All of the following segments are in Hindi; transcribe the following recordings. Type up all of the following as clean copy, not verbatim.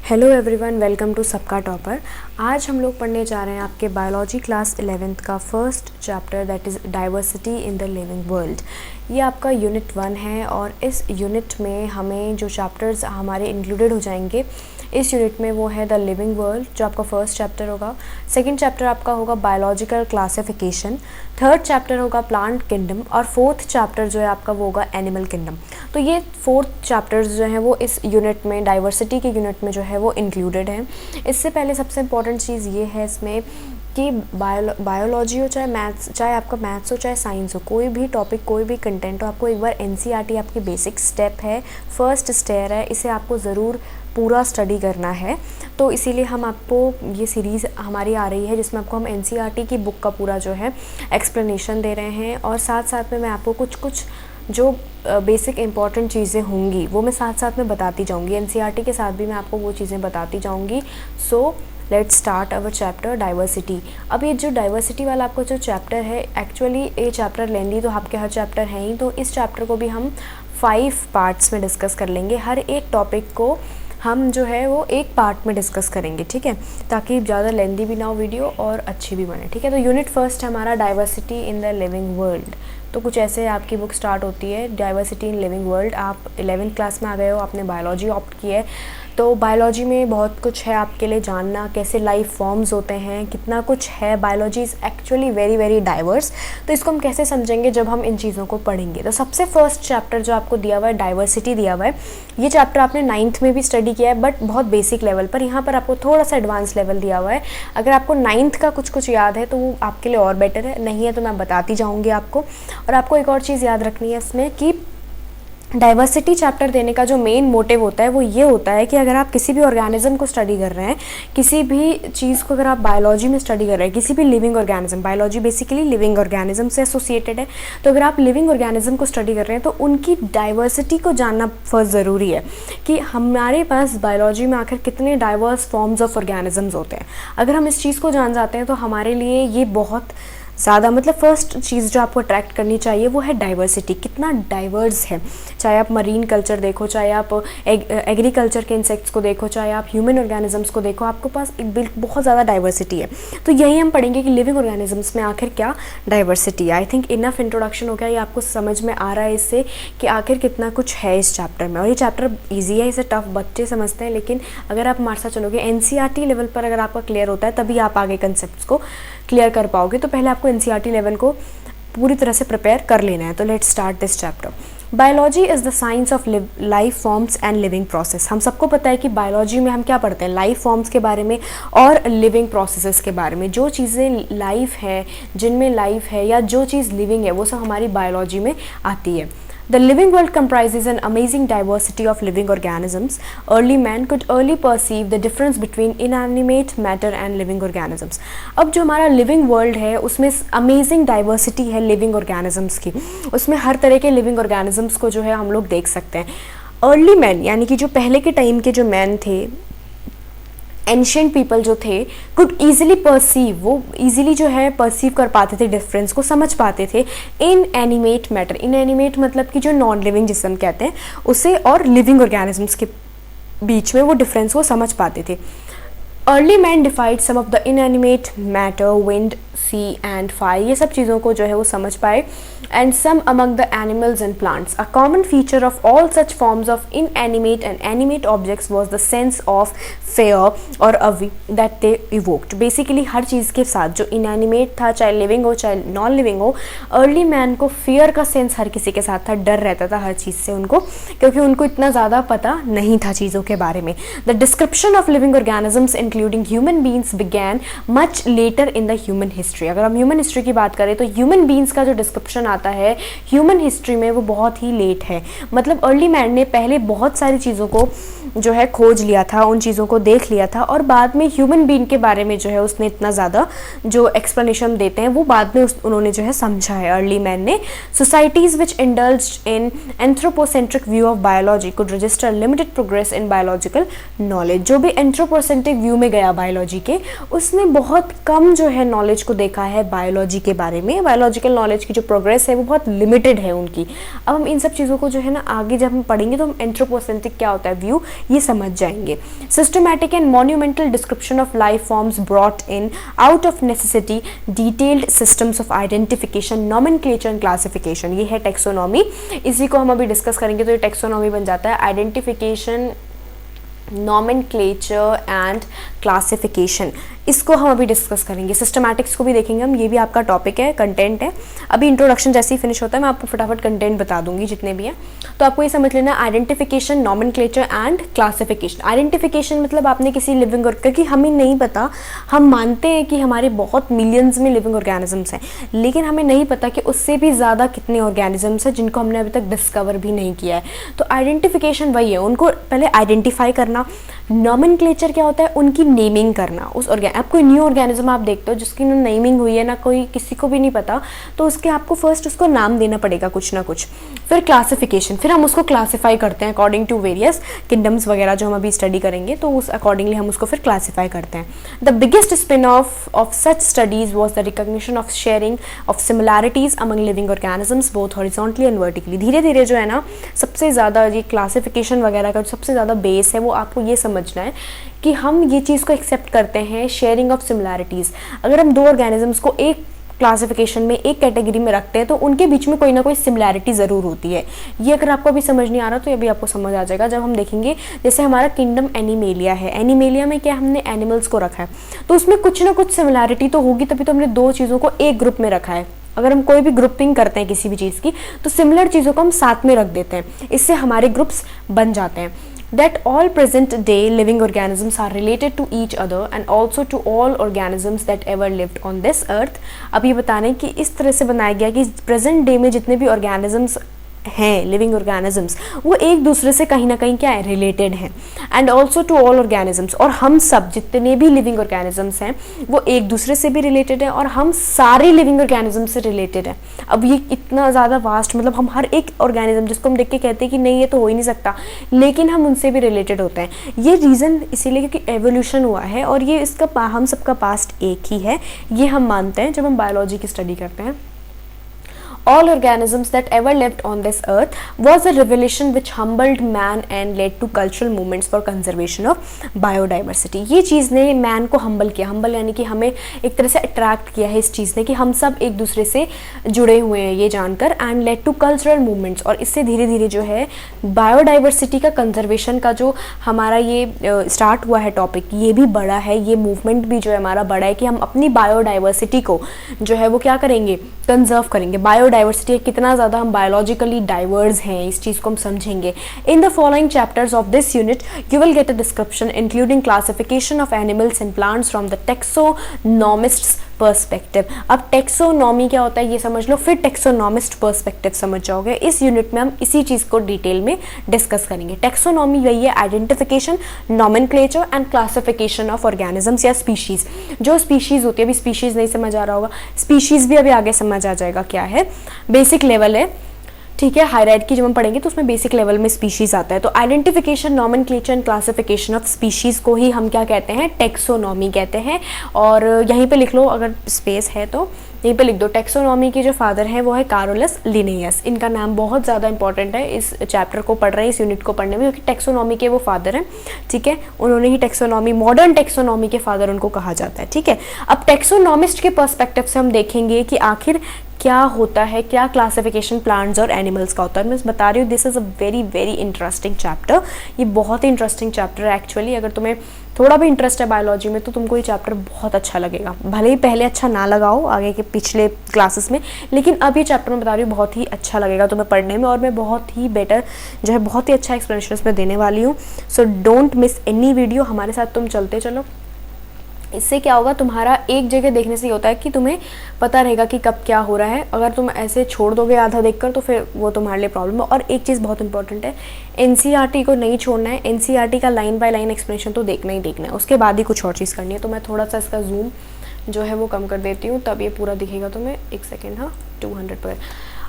हेलो एवरीवन, वेलकम टू सबका टॉपर। आज हम लोग पढ़ने जा रहे हैं आपके बायोलॉजी क्लास 11th का first chapter that is diversity in the living world. ये आपका यूनिट 1 है और इस यूनिट में हमें जो चैप्टर्स हमारे इंक्लूडेड हो जाएंगे इस यूनिट में वो है द लिविंग वर्ल्ड जो आपका फर्स्ट चैप्टर होगा। सेकंड चैप्टर आपका होगा बायोलॉजिकल क्लासिफिकेशन, थर्ड चैप्टर होगा प्लांट किंगडम और फोर्थ चैप्टर जो है आपका वो होगा एनिमल किंगडम। तो ये फोर्थ चैप्टर्स जो हैं वो इस यूनिट में, डाइवर्सिटी के यूनिट में जो है वो इंक्लूडेड हैं। इससे पहले सबसे इम्पॉर्टेंट चीज़ ये है इसमें कि बायोलॉजी हो चाहे मैथ्स, चाहे आपका मैथ्स हो चाहे साइंस हो, कोई भी टॉपिक कोई भी कंटेंट हो, आपको एक बार एनसीईआरटी आपकी बेसिक स्टेप है, फर्स्ट स्टेयर है, इसे आपको ज़रूर पूरा स्टडी करना है। तो इसीलिए हम आपको ये सीरीज़ हमारी आ रही है जिसमें आपको हम एनसीईआरटी की बुक का पूरा जो है एक्सप्लेनेशन दे रहे हैं और साथ साथ में मैं आपको कुछ जो बेसिक इंपॉर्टेंट चीज़ें होंगी वो मैं साथ साथ में बताती जाऊंगी। एनसीईआरटी के साथ भी मैं आपको वो चीज़ें बताती जाऊंगी। So let's start our chapter diversity. अब ये जो डाइवर्सिटी वाला आपका जो चैप्टर है, एक्चुअली ये चैप्टर लेंदी तो आपके हर चैप्टर हैं ही, तो इस चैप्टर को भी हम 5 पार्ट्स में डिस्कस कर लेंगे। हर एक टॉपिक को हम जो है वो एक पार्ट में डिस्कस करेंगे, ठीक है, ताकि ज़्यादा लेंदी भी ना हो वीडियो और अच्छी भी बने, ठीक है। तो यूनिट फर्स्ट हमारा diversity in the living world. तो कुछ ऐसे आपकी बुक स्टार्ट होती है, डाइवर्सिटी इन लिविंग वर्ल्ड। आप 11th क्लास में आ गए हो, आपने बायोलॉजी ऑप्ट की है, तो बायोलॉजी में बहुत कुछ है आपके लिए जानना, कैसे लाइफ फॉर्म्स होते हैं, कितना कुछ है। Biology is actually very very diverse. तो इसको हम कैसे समझेंगे जब हम इन चीज़ों को पढ़ेंगे। तो सबसे फर्स्ट चैप्टर जो आपको दिया हुआ है डाइवर्सिटी दिया हुआ है, ये चैप्टर आपने 9th में भी स्टडी किया है बट बहुत बेसिक लेवल पर। यहाँ पर आपको थोड़ा सा एडवांस लेवल दिया हुआ है। अगर आपको 9th का कुछ याद है तो वो आपके लिए और बेटर है, नहीं है तो मैं बताती जाऊँगी आपको। और आपको एक और चीज़ याद रखनी है इसमें कि डाइवर्सिटी चैप्टर देने का जो मेन मोटिव होता है वो ये होता है कि अगर आप किसी भी ऑर्गेनिज्म को स्टडी कर रहे हैं, किसी भी चीज़ को अगर आप बायोलॉजी में स्टडी कर रहे हैं, किसी भी living organism, biology basically living organism से एसोसिएटेड है, तो अगर आप लिविंग ऑर्गेनिज्म को स्टडी कर रहे हैं तो उनकी डाइवर्सिटी को जानना फर्स्ट ज़रूरी है कि हमारे पास बायोलॉजी में आखिर कितने डाइवर्स फॉर्म्स ऑफ ऑर्गेनिजम्स होते हैं। अगर हम इस चीज़ को जान जाते हैं तो हमारे लिए ये बहुत ज़्यादा, मतलब फर्स्ट चीज़ जो आपको अट्रैक्ट करनी चाहिए वो है डाइवर्सिटी, कितना डाइवर्स है। चाहे आप मरीन कल्चर देखो, चाहे आप एग्रीकल्चर के इंसेक्ट्स को देखो, चाहे आप ह्यूमन ऑर्गेनिजम्स को देखो, आपके पास एक बहुत ज़्यादा डाइवर्सिटी है। तो यही हम पढ़ेंगे कि लिविंग ऑर्गेनिजम्स में आखिर क्या डाइवर्सिटी है। आई थिंक इनफ इंट्रोडक्शन हो गया, ये आपको समझ में आ रहा है इससे कि आखिर कितना कुछ है इस चैप्टर में। और ये चैप्टर ईजी है, इसे टफ बच्चे समझते हैं, लेकिन अगर आप हमारे साथ चलोगे एनसीईआरटी लेवल पर अगर आपका क्लियर होता है तभी आप आगे कंसेप्ट्स को क्लियर कर पाओगे। तो पहले आपको एनसीईआरटी लेवल को पूरी तरह से प्रिपेयर कर लेना है। तो let's start this chapter. Biology is the science of life forms and living process. हम सबको पता है कि बायोलॉजी में हम क्या पढ़ते हैं, लाइफ फॉर्म्स के बारे में और लिविंग प्रोसेसेस के बारे में। जो चीज़ें लाइफ है, जिनमें लाइफ है या जो चीज़ लिविंग है वो सब हमारी बायोलॉजी में आती है। The living world comprises an amazing diversity of living organisms. Early man could early perceive the difference between inanimate matter and living organisms. अब जो हमारा living world है उसमें amazing diversity है living organisms की, उसमें हर तरह के living organisms को जो है हम लोग देख सकते हैं। Early man यानी कि जो पहले के टाइम के जो मैन थे, एंशियंट पीपल जो थे, कुड ईजिली परसीव, वो ईजिली जो है परसीव कर पाते थे, डिफरेंस को समझ पाते थे इन एनिमेट मैटर। इन एनिमेट मतलब कि जो नॉन लिविंग जिसम कहते हैं उसे, और लिविंग ऑर्गेनिजम्स के बीच में वो डिफरेंस को समझ पाते थे। Early man deified some of the inanimate matter, wind, sea and fire, ये सब चीज़ों को जो है वो समझ पाए। And some among the animals and plants. A common feature of all such forms of inanimate and animate objects was the sense of fear और awe that they evoked. Basically हर चीज़ के साथ जो इनएनिमेट था, चाहे लिविंग हो चाहे नॉन लिविंग हो, अर्ली मैन को फियर का सेंस हर किसी के साथ था, डर रहता था हर चीज़ से उनको, क्योंकि उनको इतना ज़्यादा पता नहीं था चीज़ों के बारे में। The description of living organisms including human beings began much later in the human history. अगर हम ह्यूमन हिस्ट्री की बात करें तो ह्यूमन बींग्स का जो डिस्क्रिप्शन आता है ह्यूमन हिस्ट्री में वो बहुत ही लेट है। मतलब अर्ली मैन ने पहले बहुत सारी चीज़ों को जो है खोज लिया था, उन चीज़ों को देख लिया था, और बाद में ह्यूमन बीइंग के बारे में जो है उसने इतना ज़्यादा जो एक्सप्लेनेशन देते हैं वो बाद में उन्होंने जो है समझा है अर्ली मैन ने। Societies which indulged in anthropocentric view of biology could register limited progress in biological knowledge. जो भी एंथ्रोपोसेंट्रिक व्यू में गया बायोलॉजी के, उसने बहुत कम जो है नॉलेज को देखा है बायोलॉजी के बारे में। बायोलॉजिकल नॉलेज की जो प्रोग्रेस बेस है वो बहुत लिमिटेड है उनकी। अब हम इन सब चीज़ों को जो है ना आगे जब हम पढ़ेंगे तो हम एंथ्रोपोसेंट्रिक क्या होता है व्यू ये समझ जाएंगे। Systematic and monumental description of life forms brought in out of necessity, detailed systems of identification, nomenclature and classification, ये है टेक्सोनॉमी। इसी को हम अभी डिस्कस करेंगे तो ये टेक्सोनॉमी बन जाता है, आइडेंटिफिकेशन, नॉमेनक्लेचर एंड क्लासिफिकेशन। इसको हम अभी डिस्कस करेंगे। सिस्टमैटिक्स को भी देखेंगे हम, ये भी आपका टॉपिक है, कंटेंट है। अभी इंट्रोडक्शन जैसे ही फिनिश होता है मैं आपको फटाफट कंटेंट बता दूंगी जितने भी हैं। तो आपको ये समझ लेना, identification, nomenclature and classification. Identification मतलब आपने किसी लिविंग क्योंकि हमें नहीं पता, हम मानते हैं कि हमारे बहुत मिलियंस में लिविंग ऑर्गेनिजम्स हैं, लेकिन हमें नहीं पता कि उससे भी ज़्यादा कितने ऑर्गेनिजम्स हैं जिनको हमने अभी तक डिस्कवर भी नहीं किया है। तो आइडेंटिफिकेशन वही है, उनको पहले आइडेंटिफाई करना। नॉमेनक्लेचर क्या होता है, उनकी नेमिंग करना। उस आप कोई न्यू ऑर्गेनिज्म आप देखते हो जिसकी नेमिंग हुई है ना, कोई किसी को भी नहीं पता, तो उसके आपको फर्स्ट उसको नाम देना पड़ेगा कुछ ना कुछ। फिर क्लासिफिकेशन, फिर हम उसको क्लासीफाई करते हैं अकॉर्डिंग टू वेरियस किंगडम्स वगैरह जो हम अभी स्टडी करेंगे, तो उस अकॉर्डिंगली हम उसको फिर क्लासीफाई करते हैं। The biggest spin of such studies was the recognition of sharing of similarities among living organisms both horizontally and vertically. धीरे धीरे जो है ना सबसे ज़्यादा ये क्लासिफिकेशन वगैरह का सबसे ज़्यादा बेस है वो आपको ये समझना है कि हम ये चीज़ को एक्सेप्ट करते हैं, शेयरिंग ऑफ सिमिलैरिटीज़। अगर हम दो ऑर्गेनिजम्स को एक क्लासिफिकेशन में एक कैटेगरी में रखते हैं तो उनके बीच में कोई ना कोई सिमिलैरिटी ज़रूर होती है। ये अगर आपको अभी समझ नहीं आ रहा तो ये भी आपको समझ आ जाएगा जब हम देखेंगे। जैसे हमारा किंगडम एनिमेलिया है, एनिमेलिया में क्या हमने एनिमल्स को रखा है तो उसमें कुछ ना कुछ सिमिलैरिटी तो होगी, तभी तो हमने दो चीज़ों को एक ग्रुप में रखा है। अगर हम कोई भी ग्रुपिंग करते हैं किसी भी चीज़ की तो सिमिलर चीज़ों को हम साथ में रख देते हैं, इससे हमारे ग्रुप्स बन जाते हैं। That all present day living organisms are related to each other and also to all organisms that ever lived on this earth। अब ये बता रहे हैं कि इस तरह से बनाया गया कि प्रेजेंट डे में जितने भी ऑर्गेनिजम्स हैं, लिविंग ऑर्गेनिजम्स, वो एक दूसरे से कहीं ना कहीं क्या है, रिलेटेड हैं। And also to all organisms, और हम सब जितने भी लिविंग ऑर्गेनिजम्स हैं वो एक दूसरे से भी रिलेटेड हैं और हम सारे लिविंग ऑर्गेनिजम्स से रिलेटेड हैं। अब ये इतना ज़्यादा वास्ट, मतलब हम हर एक ऑर्गेनिज्म जिसको हम देख के कहते हैं कि नहीं ये तो हो ही नहीं सकता, लेकिन हम उनसे भी रिलेटेड होते हैं। ये रीज़न इसीलिए क्योंकि एवोल्यूशन हुआ है और ये इसका हम सबका पास्ट एक ही है, ये हम मानते हैं जब हम बायोलॉजी की स्टडी करते हैं। All organisms that ever lived on this earth was a revelation which humbled man and led to cultural movements for conservation of biodiversity। ये चीज़ ने मैन को हम्बल किया, हम्बल यानी कि हमें एक तरह से अट्रैक्ट किया है इस चीज़ ने कि हम सब एक दूसरे से जुड़े हुए हैं ये जानकर, and led to cultural movements, और इससे धीरे धीरे जो है बायोडाइवर्सिटी का कंजर्वेशन का जो हमारा ये स्टार्ट हुआ है टॉपिक, ये भी बड़ा है, ये मूवमेंट भी जो है हमारा बड़ा है कि हम अपनी बायोडाइवर्सिटी को जो है वो क्या करेंगे, कंजर्व करेंगे। बायोडाइवर्सिटी कितना ज़्यादा हम बायोलॉजिकली डाइवर्स हैं इस चीज़ को हम समझेंगे। In the following chapters of this unit you will get a description including classification of animals and plants from the taxonomists perspective. अब टेक्सोनॉमी क्या होता है ये समझ लो, फिर टेक्सोनॉमिस्ट पर्सपेक्टिव समझ जाओगे। इस यूनिट में हम इसी चीज़ को डिटेल में डिस्कस करेंगे। टेक्सोनॉमी वही है, identification, nomenclature and classification of organisms या स्पीशीज़। जो स्पीशीज़ होती है, अभी स्पीशीज़ नहीं समझ आ रहा होगा, स्पीशीज़ भी अभी आगे समझ आ जाएगा क्या है, बेसिक लेवल है, ठीक है। हायरार्की जब हम पढ़ेंगे तो उसमें बेसिक लेवल में स्पीशीज़ आता है। तो identification, nomenclature and classification of species को ही हम क्या कहते हैं, टेक्सोनॉमी कहते हैं। और यहीं पे लिख लो अगर स्पेस है तो यहीं पे लिख दो। टेक्सोनॉमी के जो फादर हैं वो है कारोलस लिनेयस। इनका नाम बहुत ज़्यादा इंपॉर्टेंट है इस चैप्टर को पढ़ रहे हैं, इस यूनिट को पढ़ने में, क्योंकि टेक्सोनॉमी के वो फादर हैं, ठीक है। उन्होंने ही टेक्सोनॉमी, मॉडर्न टेक्सोनॉमी के फादर उनको कहा जाता है, ठीक है। अब टेक्सोनॉमिस्ट के पर्सपेक्टिव से हम देखेंगे कि आखिर क्या होता है, क्या क्लासिफिकेशन प्लांट्स और एनिमल्स का होता है। मैं बता रही हूँ this is a very very interesting chapter. ये बहुत ही इंटरेस्टिंग चैप्टर है एक्चुअली। अगर तुम्हें थोड़ा भी इंटरेस्ट है बायोलॉजी में तो तुमको ये चैप्टर बहुत अच्छा लगेगा, भले ही पहले अच्छा ना लगाओ आगे के पिछले क्लासेस में, लेकिन अब ये चैप्टर मैं बता रही हूँ बहुत ही अच्छा लगेगा तुम्हें पढ़ने में, और मैं बहुत ही बेटर जो है बहुत ही अच्छा एक्सप्लेनेशन इसमें देने वाली हूँ। So don't miss any video, हमारे साथ तुम चलते चलो। इससे क्या होगा, तुम्हारा एक जगह देखने से ये होता है कि तुम्हें पता रहेगा कि कब क्या हो रहा है। अगर तुम ऐसे छोड़ दोगे आधा देखकर तो फिर वो तुम्हारे लिए प्रॉब्लम है। और एक चीज़ बहुत इंपॉर्टेंट है, एनसीईआरटी को नहीं छोड़ना है। एनसीईआरटी का लाइन बाय लाइन एक्सप्लेनेशन तो देखना ही देखना है, उसके बाद ही कुछ और चीज़ करनी है। तो मैं थोड़ा सा इसका जूम जो है वो कम कर देती हूँ, तब ये पूरा दिखेगा तुम्हें। एक सेकेंड, हाँ 200 पर।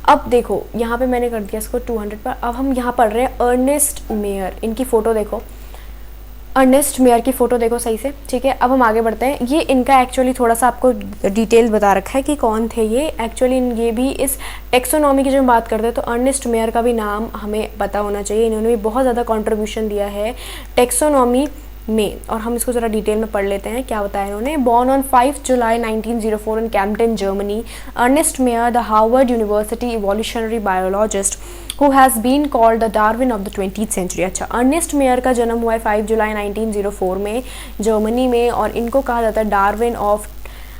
अब देखो यहाँ पे मैंने कर दिया इसको 200 पर। अब हम यहाँ पढ़ रहे हैं अर्नेस्ट मेयर, इनकी फ़ोटो देखो। अर्नेस्ट मेयर की फ़ोटो देखो सही से, ठीक है। अब हम आगे बढ़ते हैं। ये इनका एक्चुअली थोड़ा सा आपको डिटेल बता रखा है कि कौन थे ये। एक्चुअली ये भी इस टेक्सोनॉमी की जब हम बात करते हैं तो अर्नेस्ट मेयर का भी नाम हमें पता होना चाहिए। इन्होंने भी बहुत ज़्यादा कंट्रीब्यूशन दिया है टेक्सोनॉमी में, और हम इसको ज़रा डिटेल में पढ़ लेते हैं क्या बताया इन्होंने। Born on 5 July 1904 in Kempten Germany, Ernst Mayr the Harvard University evolutionary biologist who has been called the Darwin of the 20th century। अच्छा, अर्नेस्ट मेयर का जन्म हुआ है 5 जुलाई 1904 में जर्मनी में, और इनको कहा जाता है डार्विन ऑफ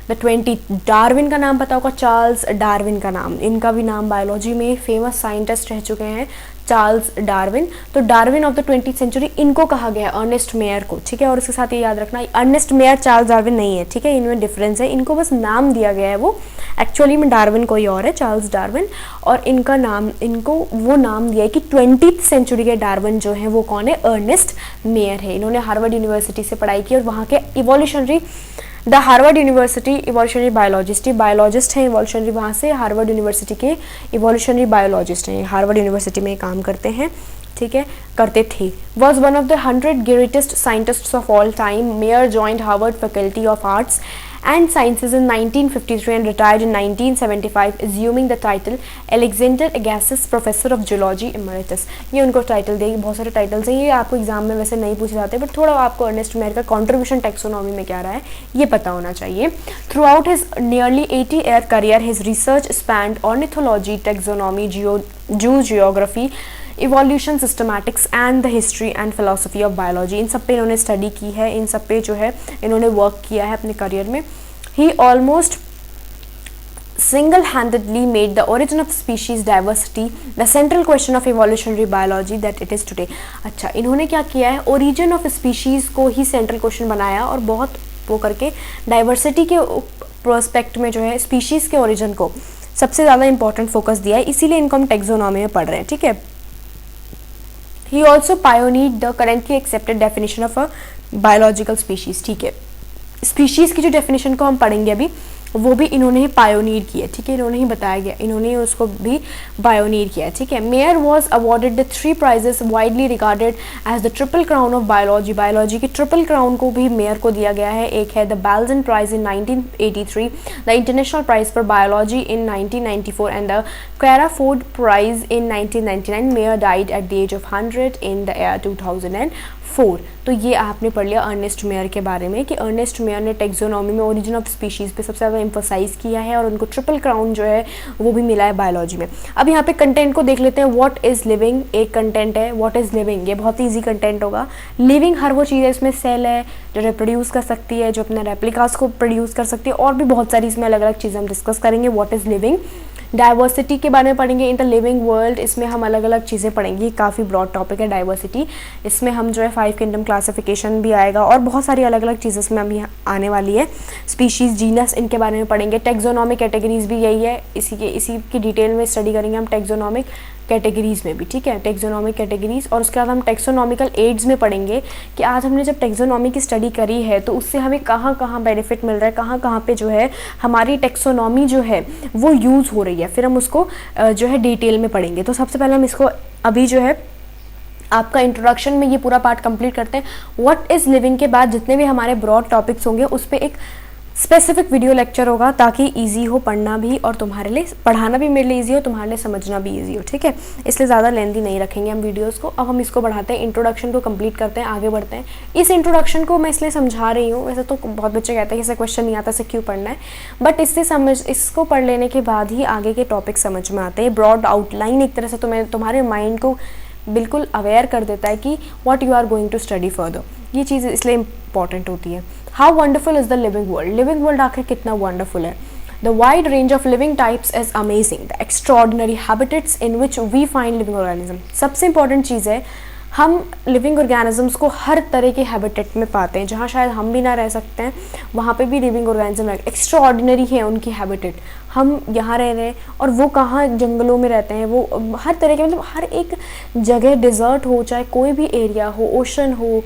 द 20। डार्विन का नाम पता होगा, चार्ल्स डार्विन का नाम, इनका भी नाम बायोलॉजी में फेमस साइंटिस्ट रह चुके हैं, चार्ल्स डार्विन। तो Darwin of the 20th century इनको कहा गया है, अर्नेस्ट मेयर को, ठीक है। और इसके साथ ये याद रखना, अर्नेस्ट मेयर चार्ल्स डार्विन नहीं है, ठीक है, इनमें डिफरेंस है। इनको बस नाम दिया गया है, वो एक्चुअली में डार्विन कोई और है, चार्ल्स डार्विन, और इनका नाम, इनको वो नाम दिया है कि 20th सेंचुरी के डार्विन जो है वो कौन है, अर्नेस्ट मेयर है। इन्होंने हार्वर्ड यूनिवर्सिटी से पढ़ाई की और वहाँ के evolutionary, the Harvard University evolutionary biologist हैं, इवोल्यूशनरी वहाँ से हार्वर्ड यूनिवर्सिटी के इवोल्यूशनरी बायोलॉजिस्ट हैं, हार्वर्ड यूनिवर्सिटी में काम करते हैं, ठीक है, करते थे। Was one of the 100 greatest scientists of all time. Mayor joined Harvard faculty of arts and Sciences in 1953 and retired in 1975, assuming the title Alexander Agassiz Professor of Geology Emeritus। ये उनको टाइटल देगी, बहुत सारे टाइटल्स हैं, ये आपको एग्जाम में वैसे नहीं पूछे जाते, बट थोड़ा आपको अर्नेस्ट मेयर का कंट्रीब्यूशन टेक्सोनॉमी में क्या रहा है ये पता होना चाहिए। Throughout his nearly 80-year career, his research spanned ornithology, taxonomy, geography, evolution, systematics and the history and philosophy of biology. इन सब पे इन्होंने स्टडी की है, इन सब पे जो है इन्होंने वर्क किया है अपने करियर में। ही almost single-handedly made the origin of species diversity the central question of evolutionary biology that it is today। अच्छा, इन्होंने क्या किया है, ओरिजिन ऑफ स्पीशीज़ को ही सेंट्रल क्वेश्चन बनाया और बहुत वो करके डाइवर्सिटी के प्रोस्पेक्ट में जो है स्पीशीज़ के ओरिजिन को सबसे ज़्यादा इंपॉर्टेंट फोकस दिया है, इसीलिए इनको हम टेक्सोनॉमी में पढ़ रहे हैं, ठीक है। He also pioneered the currently accepted definition of a biological species। ठीक है, स्पीशीज़ की जो डेफिनेशन को हम पढ़ेंगे अभी, वो भी इन्होंने ही पायोनियर किया, ठीक है, इन्होंने ही बताया गया, इन्होंने उसको भी पायोनियर किया, ठीक है। Mayr was awarded the 3 prizes widely regarded as the triple crown of biology. Biology की ट्रिपल क्राउन को भी मेयर को दिया गया है। एक है the Balzan prize in 1983, the international prize for biology in 1994 and the Crafoord prize in 1999। Mayr died at the age of 100 in the year 2004। तो ये आपने पढ़ लिया अर्नेस्ट मेयर के बारे में कि अर्नेस्ट मेयर ने टेक्सोनॉमी में ओरिजिन ऑफ स्पीशीज़ पे सबसे ज़्यादा एम्फोसाइज किया है और उनको ट्रिपल क्राउन जो है वो भी मिला है बायोलॉजी में। अब यहाँ पे कंटेंट को देख लेते हैं। व्हाट इज़ लिविंग एक कंटेंट है, व्हाट इज़ लिविंग, ये बहुत ही ईजी कंटेंट होगा। लिविंग हर वो चीज़ है, इसमें सेल है जो रिप्रोड्यूस कर सकती है, जो अपने रेप्लिकास को प्रोड्यूस कर सकती है, और भी बहुत सारी इसमें अलग अलग चीज़ें हम डिस्कस करेंगे। व्हाट इज़ लिविंग, डाइवर्सिटी के बारे में पढ़ेंगे, इन द लिविंग वर्ल्ड, इसमें हम अलग अलग चीज़ें पढ़ेंगे, काफ़ी ब्रॉड टॉपिक है डाइवर्सिटी। इसमें हम जो है 5 किंगडम क्लासिफिकेशन भी आएगा और बहुत सारी अलग अलग चीज़ें इसमें अभी आने वाली है। स्पीशीज़, जीनस, इनके बारे में पढ़ेंगे। टेक्सोनॉमिक कैटेगरीज भी यही है, इसी की डिटेल में स्टडी करेंगे हम टेक्सोनॉमिक कैटेगरीज़ में भी, ठीक है, टेक्सोनॉमिक कैटेगरीज़। और उसके बाद हम टेक्सोनॉमिकल एड्स में पढ़ेंगे कि आज हमने जब टेक्सोनॉमी की स्टडी करी है तो उससे हमें कहाँ कहाँ बेनिफिट मिल रहा है, कहाँ कहाँ पे जो है हमारी टेक्सोनॉमी जो है वो यूज़ हो रही है, फिर हम उसको जो है डिटेल में पढ़ेंगे। तो सबसे पहले हम इसको अभी जो है आपका इंट्रोडक्शन में ये पूरा पार्ट कंप्लीट करते हैं। व्हाट इज़ लिविंग के बाद जितने भी हमारे ब्रॉड टॉपिक्स होंगे उस पर एक स्पेसिफिक वीडियो लेक्चर होगा ताकि इजी हो पढ़ना भी और तुम्हारे लिए पढ़ाना भी मेरे लिए इजी हो, तुम्हारे लिए समझना भी इजी हो, ठीक है। इसलिए ज़्यादा लेंथी नहीं रखेंगे हम वीडियोस को। अब हम इसको बढ़ाते हैं, इंट्रोडक्शन को कंप्लीट करते हैं, आगे बढ़ते हैं। इस इंट्रोडक्शन को मैं इसलिए समझा रही हूँ, वैसे तो बहुत बच्चे कहते हैं कि इसे क्वेश्चन नहीं आता, इसे क्यों पढ़ना है, बट इसको पढ़ लेने के बाद ही आगे के टॉपिक समझ में आते हैं। ब्रॉड आउटलाइन एक तरह से तुम्हारे माइंड को बिल्कुल अवेयर कर देता है कि what you are going to study further. ये चीज़ इसलिए इंपॉर्टेंट होती है। How wonderful is the living world, living world आखिर कितना वंडरफुल है। The wide range of living types is amazing, the extraordinary habitats in which we find living organism. सबसे इंपॉर्टेंट चीज़ है, हम लिविंग ऑर्गेनिजम्स को हर तरह के हैबिटेट में पाते हैं, जहाँ शायद हम भी ना रह सकते हैं वहाँ पे भी लिविंग ऑर्गेनिज्म एक्स्ट्रा ऑर्डिनरी है उनकी हैबिटेट। हम यहाँ रह रहे हैं और वो कहाँ जंगलों में रहते हैं, वो हर तरह के, मतलब हर एक जगह, डिज़र्ट हो चाहे कोई भी एरिया हो, ओशन हो,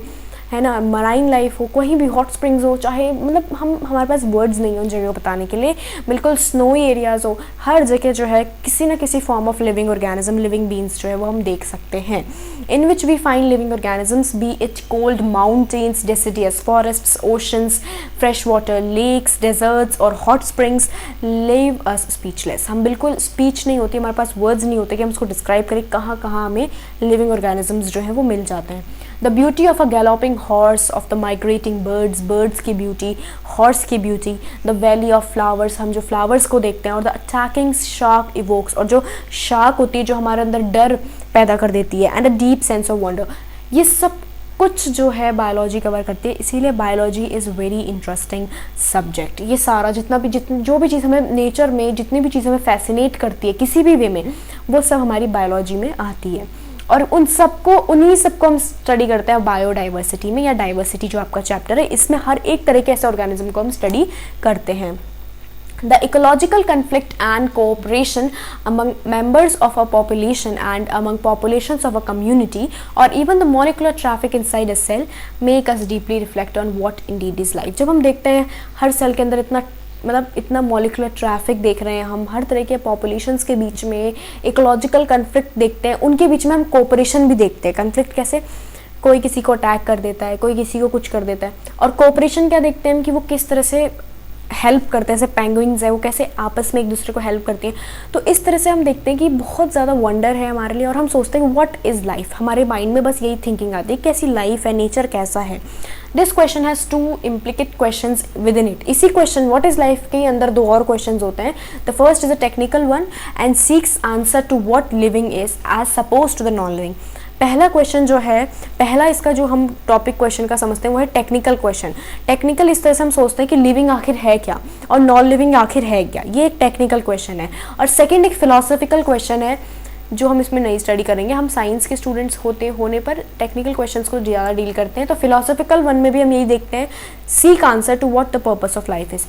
है ना, मराइन लाइफ हो, कहीं भी हॉट स्प्रिंग्स हो, चाहे मतलब हमारे पास वर्ड्स नहीं हो उन जगह को बताने के लिए, बिल्कुल स्नोई एरियाज़ हो, हर जगह जो है किसी ना किसी form of living organism, living beings जो है वो हम देख सकते हैं। In which we find living organisms be it cold mountains, deciduous forests, oceans, fresh water lakes, deserts और hot springs leave us speechless. हम बिल्कुल स्पीच नहीं होती, हमारे पास वर्ड्स नहीं होते कि हम उसको डिस्क्राइब करें कहाँ कहाँ हमें लिविंग ऑर्गेनिजम्स जो है वो मिल जाते हैं। The beauty of a galloping horse, of the migrating birds, birds की ब्यूटी, हॉर्स की beauty, the valley of flowers, हम जो फ्लावर्स को देखते हैं, और द अटैकिंग शार्क इवोक्स, और जो शार्क होती है जो हमारे अंदर डर पैदा कर देती है, and a deep sense of wonder. ये सब कुछ जो है बायोलॉजी कवर करती है, इसीलिए biology is very interesting subject. ये सारा जो भी चीज़ हमें नेचर में, जितनी भी चीज़ हमें फैसिनेट करती है किसी भी वे में, वो सब हमारी बायोलॉजी में आती है। और उन्हीं सबको हम स्टडी करते हैं बायोडाइवर्सिटी में, या डाइवर्सिटी जो आपका चैप्टर है, इसमें हर एक तरह के ऐसे ऑर्गेनिज्म को हम स्टडी करते हैं। The ecological conflict and cooperation among members of a population and among populations of a community, or even the molecular traffic inside a cell, make us deeply reflect on what indeed is life. जब हम देखते हैं हर सेल के अंदर इतना मॉलिकुलर ट्रैफिक देख रहे हैं, हम हर तरह के पॉपुलेशंस के बीच में इकोलॉजिकल कन्फ्लिक्ट देखते हैं, उनके बीच में हम कोऑपरेशन भी देखते हैं। कन्फ्लिक्ट कैसे, कोई किसी को अटैक कर देता है, कोई किसी को कुछ कर देता है, और कोऑपरेशन क्या देखते हैं हम कि वो किस तरह से हेल्प करते हैं। जैसे पेंगुइन्स है, वो कैसे आपस में एक दूसरे को हेल्प करती हैं। तो इस तरह से हम देखते हैं कि बहुत ज़्यादा वंडर है हमारे लिए, और हम सोचते हैं व्हाट इज़ लाइफ। हमारे माइंड में बस यही थिंकिंग आती है, कैसी लाइफ है, नेचर कैसा है। This question has 2 implicate question within it. इसी क्वेश्चन व्हाट इज़ लाइफ के अंदर 2 और क्वेश्चन होते हैं। The first is a technical one and seeks answer to what living is as सपोज टू द नॉन लिविंग। पहला क्वेश्चन जो है, पहला इसका जो हम टॉपिक क्वेश्चन का समझते हैं वो है टेक्निकल क्वेश्चन। टेक्निकल इस तरह से हम सोचते हैं कि लिविंग आखिर है क्या और नॉन लिविंग आखिर है क्या, ये एक टेक्निकल क्वेश्चन है। और सेकंड एक फिलोसॉफिकल क्वेश्चन है जो हम इसमें नहीं स्टडी करेंगे। हम साइंस के स्टूडेंट्स होने पर टेक्निकल क्वेश्चंस को ज़्यादा डील करते हैं। तो फिलोसॉफिकल वन में भी हम यही देखते हैं, seek answer to what the purpose of life is.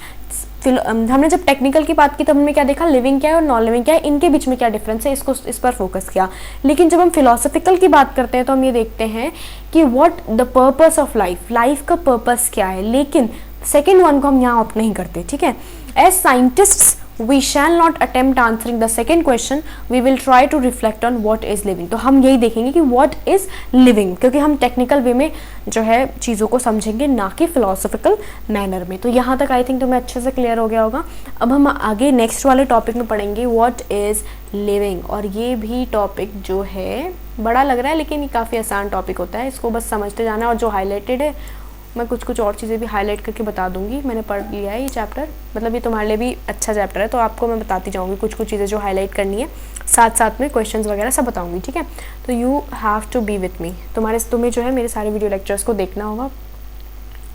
हमने जब टेक्निकल की बात की तब हमने क्या देखा, लिविंग क्या है और नॉन लिविंग क्या है, इनके बीच में क्या डिफरेंस है, इस पर फोकस किया। लेकिन जब हम फिलोसॉफिकल की बात करते हैं तो हम ये देखते हैं कि what the purpose of life, life का पर्पस क्या है। लेकिन सेकेंड वन को हम यहाँ ऑप्ट नहीं करते, ठीक है। As scientists we shall not attempt answering the second question, we will try to reflect on what is living। तो हम यही देखेंगे कि what is living, क्योंकि हम टेक्निकल वे में जो है चीज़ों को समझेंगे, ना कि फिलोसॉफिकल मैनर में। तो यहाँ तक आई थिंक तुम्हें अच्छे से क्लियर हो गया होगा। अब हम आगे नेक्स्ट वाले टॉपिक में पढ़ेंगे what is living, और ये भी टॉपिक जो है बड़ा लग रहा है लेकिन ये काफ़ी आसान टॉपिक होता है, इसको बस समझते जाना है। और जो हाईलाइटेड है मैं कुछ और चीज़ें भी हाईलाइट करके बता दूंगी। मैंने पढ़ लिया है ये चैप्टर, मतलब ये तुम्हारे लिए भी अच्छा चैप्टर है, तो आपको मैं बताती जाऊंगी कुछ चीज़ें जो हाईलाइट करनी है, साथ साथ में क्वेश्चंस वगैरह सब बताऊंगी, ठीक है। तो you have to be with me, तुम्हें जो है मेरे सारे वीडियो लेक्चर्स को देखना होगा।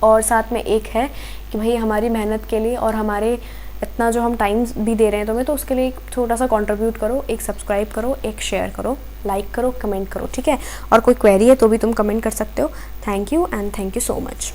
और साथ में एक है कि भाई हमारी मेहनत के लिए और हमारे इतना जो हम टाइम भी दे रहे हैं तुम्हें, तो उसके लिए एक छोटा सा कंट्रीब्यूट करो, एक सब्सक्राइब करो, एक शेयर करो, लाइक करो, कमेंट करो, ठीक है। और कोई क्वेरी है तो भी तुम कमेंट कर सकते हो। Thank you and thank you so much.